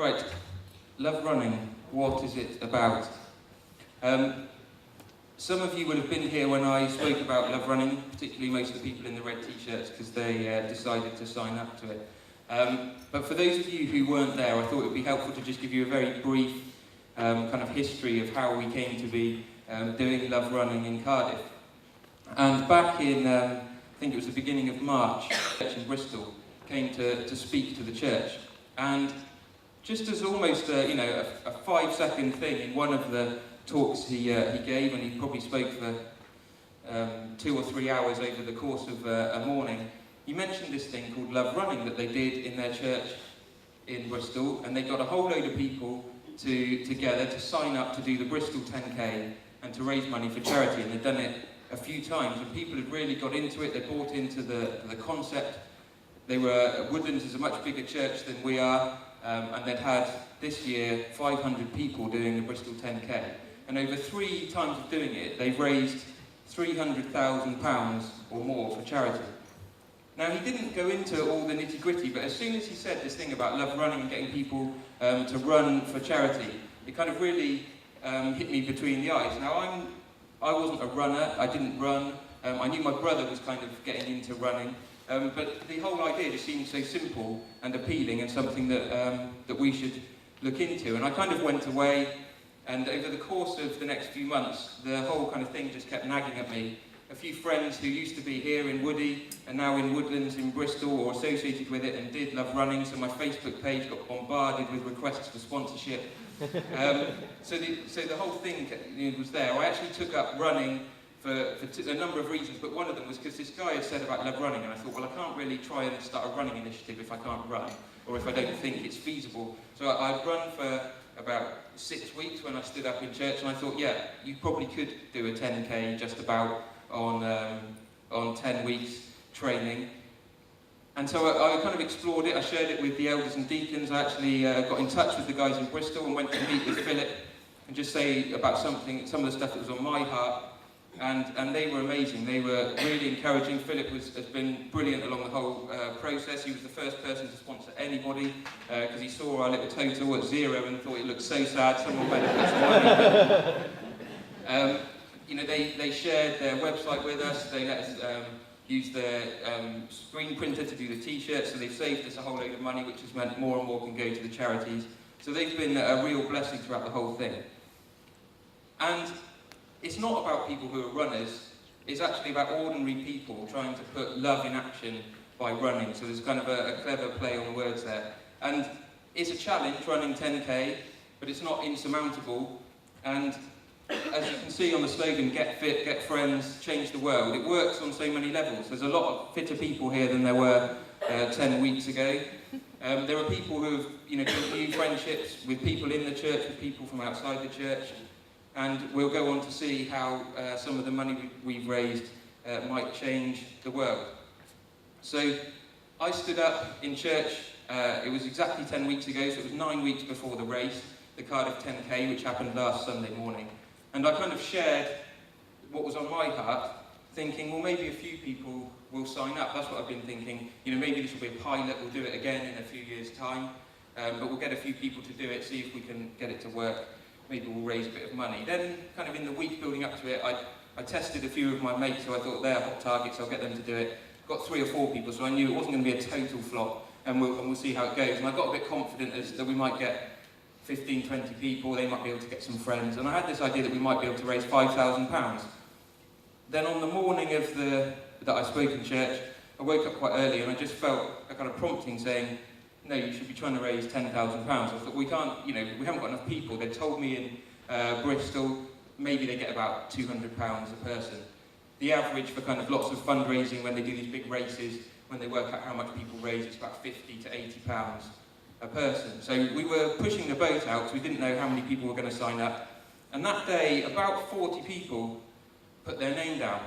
Right, Love Running, what is it about? Some of you would have been here when I spoke about Love Running, particularly most of the people in the red t-shirts, because they decided to sign up to it. But for those of you who weren't there, I thought it would be helpful to just give you a very brief kind of history of how we came to be doing Love Running in Cardiff. And back in, I think it was the beginning of March, in Bristol, came to speak to the church. And just as almost a 5-second thing in one of the talks he gave, and he probably spoke for 2 or 3 hours over the course of a morning, he mentioned this thing called Love Running that they did in their church in Bristol, and they got a whole load of people together to sign up to do the Bristol 10K and to raise money for charity, and they'd done it a few times, and people had really got into it. They bought into the concept. Woodlands is a much bigger church than we are, and they'd had this year 500 people doing the Bristol 10K, and over 3 times of doing it, they've raised £300,000 or more for charity. Now, he didn't go into all the nitty-gritty, but as soon as he said this thing about Love Running and getting people to run for charity, it kind of really hit me between the eyes. Now, I wasn't a runner, I didn't run, I knew my brother was kind of getting into running, but the whole idea just seemed so simple and appealing and something that we should look into. And I kind of went away, and over the course of the next few months, the whole kind of thing just kept nagging at me. A few friends who used to be here in Woody and now in Woodlands in Bristol or associated with it and did Love Running, so my Facebook page got bombarded with requests for sponsorship. So the whole thing was there. I actually took up running for a number of reasons, but one of them was because this guy had said about Love Running, and I thought, well, I can't really try and start a running initiative if I can't run, or if I don't think it's feasible. So I'd run for about 6 weeks when I stood up in church, and I thought, yeah, you probably could do a 10K just about on 10 weeks training. And so I kind of explored it. I shared it with the elders and deacons. I actually got in touch with the guys in Bristol and went to meet with Philip and just say about some of the stuff that was on my heart. And they were amazing. They were really encouraging. Philip has been brilliant along the whole process. He was the first person to sponsor anybody because he saw our little total at 0 and thought it looked so sad. Someone better put some money. They shared their website with us. They let us use their screen printer to do the t-shirts, so they've saved us a whole load of money, which has meant more and more can go to the charities. So they've been a real blessing throughout the whole thing. And it's not about people who are runners, it's actually about ordinary people trying to put love in action by running. So there's kind of a clever play on words there. And it's a challenge, running 10K, but it's not insurmountable. And as you can see on the slogan, get fit, get friends, change the world, it works on so many levels. There's a lot of fitter people here than there were 10 weeks ago. There are people who have built new friendships with people in the church, with people from outside the church, and we'll go on to see how some of the money we've raised might change the world. So I stood up in church, it was exactly 10 weeks ago, so it was 9 weeks before the race, the Cardiff 10K, which happened last Sunday morning. And I kind of shared what was on my heart, thinking, well, maybe a few people will sign up. That's what I've been thinking. Maybe this will be a pilot, we'll do it again in a few years' time. But we'll get a few people to do it, see if we can get it to work. Maybe we'll raise a bit of money. Then, kind of in the week building up to it, I tested a few of my mates who I thought they're hot targets, I'll get them to do it. Got 3 or 4 people, so I knew it wasn't going to be a total flop, and we'll see how it goes. And I got a bit confident that we might get 15, 20 people, they might be able to get some friends. And I had this idea that we might be able to raise £5,000. Then on the morning that I spoke in church, I woke up quite early and I just felt a kind of prompting saying, no, you should be trying to raise £10,000. I thought, we can't, we haven't got enough people. They told me in Bristol, maybe they get about £200 a person. The average for kind of lots of fundraising when they do these big races, when they work out how much people raise, it's about £50 to £80 a person. So we were pushing the boat out, so we didn't know how many people were going to sign up. And that day, about 40 people put their name down.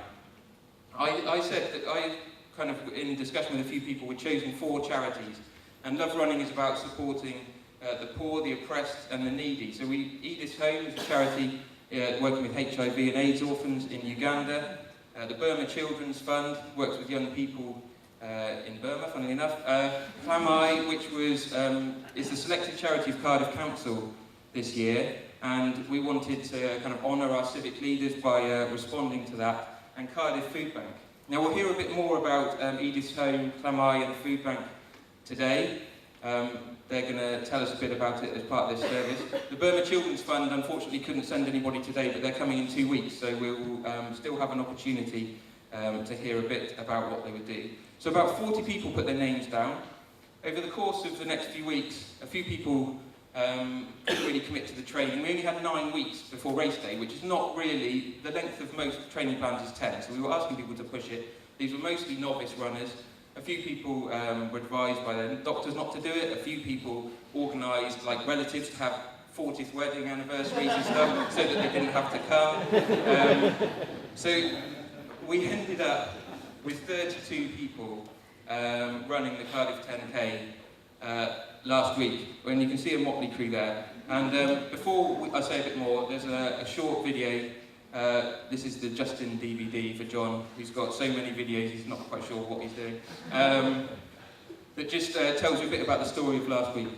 I said that I kind of, in discussion with a few people, we'd chosen 4 charities. And Love Running is about supporting the poor, the oppressed, and the needy. So Edith's Home is a charity working with HIV and AIDS orphans in Uganda. The Burma Children's Fund works with young people in Burma, funnily enough. Clamai, which was is the selected charity of Cardiff Council this year, and we wanted to kind of honour our civic leaders by responding to that, and Cardiff Food Bank. Now we'll hear a bit more about Edith's Home, Clamai and the Food Bank today. They're going to tell us a bit about it as part of this service. The Burma Children's Fund unfortunately couldn't send anybody today, but they're coming in 2 weeks, so we'll still have an opportunity to hear a bit about what they would do. So about 40 people put their names down. Over the course of the next few weeks, a few people couldn't really commit to the training. We only had 9 weeks before race day, which is not really, the length of most training plans is 10, so we were asking people to push it. These were mostly novice runners. A few people were advised by their doctors not to do it. A few people organised, like relatives, to have 40th wedding anniversaries and stuff, so that they didn't have to come. So we ended up with 32 people running the Cardiff 10K last week, and you can see a motley crew there. And before I say a bit more, there's a short video. This is the Justin DVD for John, who's got so many videos he's not quite sure what he's doing, that just tells you a bit about the story of last week.